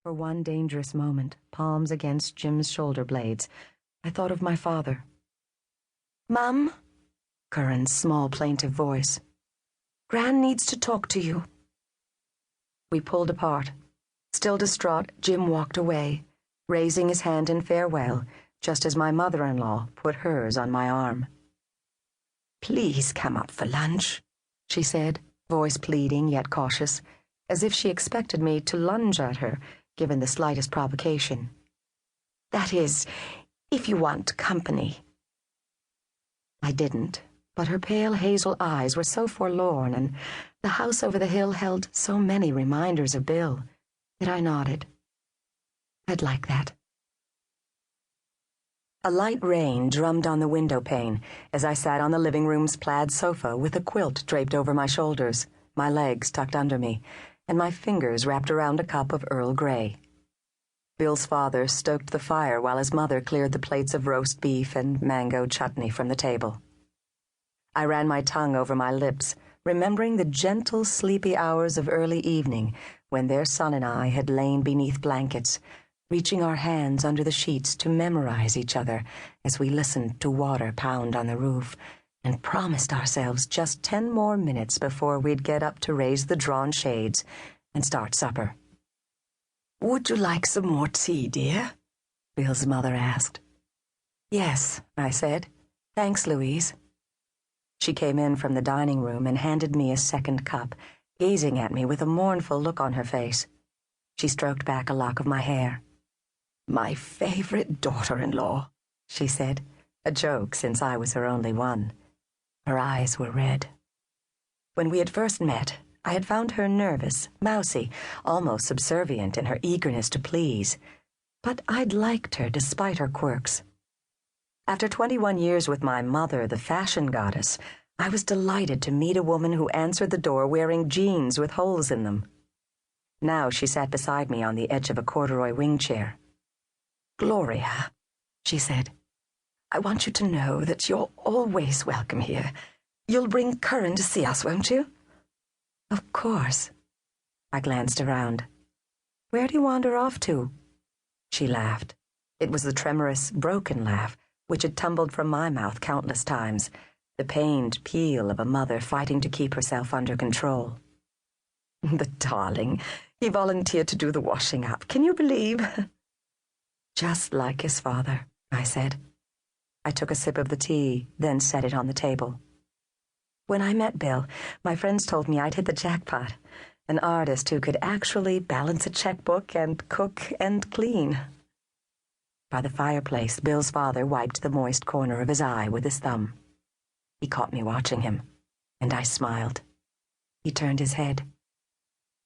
For one dangerous moment, palms against Jim's shoulder blades, I thought of my father. "Mum," Curran's small plaintive voice, "Gran needs to talk to you." We pulled apart. Still distraught, Jim walked away, raising his hand in farewell, just as my mother-in-law put hers on my arm. "Please come up for lunch," she said, voice pleading yet cautious, as if she expected me to lunge at her, given the slightest provocation. "That is, if you want company." I didn't, but her pale hazel eyes were so forlorn, and the house over the hill held so many reminders of Bill, that I nodded. "I'd like that." A light rain drummed on the window pane as I sat on the living room's plaid sofa with a quilt draped over my shoulders, my legs tucked under me, and my fingers wrapped around a cup of Earl Grey. Bill's father stoked the fire while his mother cleared the plates of roast beef and mango chutney from the table. I ran my tongue over my lips, remembering the gentle, sleepy hours of early evening when their son and I had lain beneath blankets, reaching our hands under the sheets to memorize each other as we listened to water pound on the roof and promised ourselves just 10 more minutes before we'd get up to raise the drawn shades and start supper. "Would you like some more tea, dear?" Bill's mother asked. "Yes," I said. "Thanks, Louise." She came in from the dining room and handed me a second cup, gazing at me with a mournful look on her face. She stroked back a lock of my hair. "My favorite daughter-in-law," she said, a joke since I was her only one. Her eyes were red. When we had first met, I had found her nervous, mousy, almost subservient in her eagerness to please, but I'd liked her despite her quirks. After 21 years with my mother, the fashion goddess, I was delighted to meet a woman who answered the door wearing jeans with holes in them. Now she sat beside me on the edge of a corduroy wing chair. "Gloria," she said, "I want you to know that you're always welcome here. You'll bring Curran to see us, won't you?" "Of course." I glanced around. "Where do you wander off to?" She laughed. It was the tremorous, broken laugh which had tumbled from my mouth countless times, the pained peal of a mother fighting to keep herself under control. "The darling, he volunteered to do the washing up. Can you believe?" "Just like his father," I said. I took a sip of the tea, then set it on the table. "When I met Bill, my friends told me I'd hit the jackpot, an artist who could actually balance a checkbook and cook and clean." By the fireplace, Bill's father wiped the moist corner of his eye with his thumb. He caught me watching him, and I smiled. He turned his head.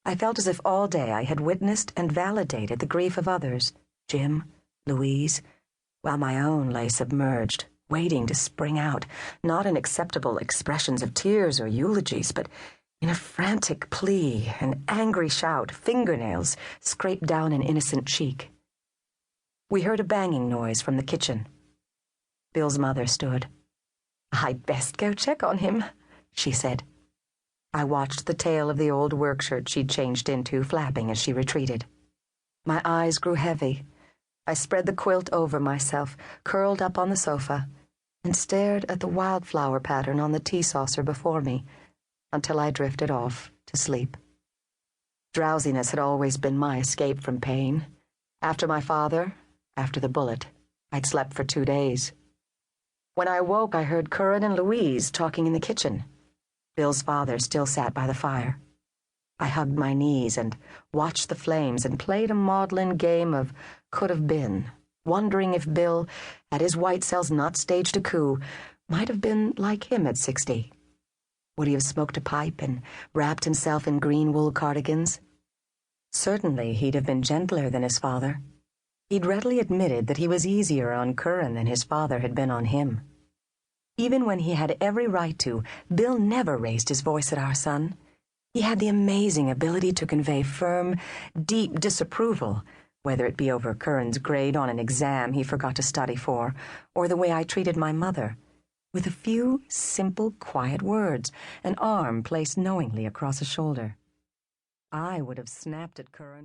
I felt as if all day I had witnessed and validated the grief of others, Jim, Louise, while my own lay submerged, waiting to spring out, not in acceptable expressions of tears or eulogies, but in a frantic plea, an angry shout, fingernails scraped down an innocent cheek. We heard a banging noise from the kitchen. Bill's mother stood. "I'd best go check on him," she said. I watched the tail of the old workshirt she'd changed into flapping as she retreated. My eyes grew heavy. I spread the quilt over myself, curled up on the sofa, and stared at the wildflower pattern on the tea saucer before me until I drifted off to sleep. Drowsiness had always been my escape from pain. After my father, after the bullet, I'd slept for 2 days. When I awoke, I heard Curran and Louise talking in the kitchen. Bill's father still sat by the fire. I hugged my knees and watched the flames and played a maudlin game of could have been, wondering if Bill, had his white cells not staged a coup, might have been like him at 60. Would he have smoked a pipe and wrapped himself in green wool cardigans? Certainly he'd have been gentler than his father. He'd readily admitted that he was easier on Curran than his father had been on him. Even when he had every right to, Bill never raised his voice at our son. He had the amazing ability to convey firm, deep disapproval, whether it be over Curran's grade on an exam he forgot to study for, or the way I treated my mother, with a few simple, quiet words, an arm placed knowingly across a shoulder. I would have snapped at Curran.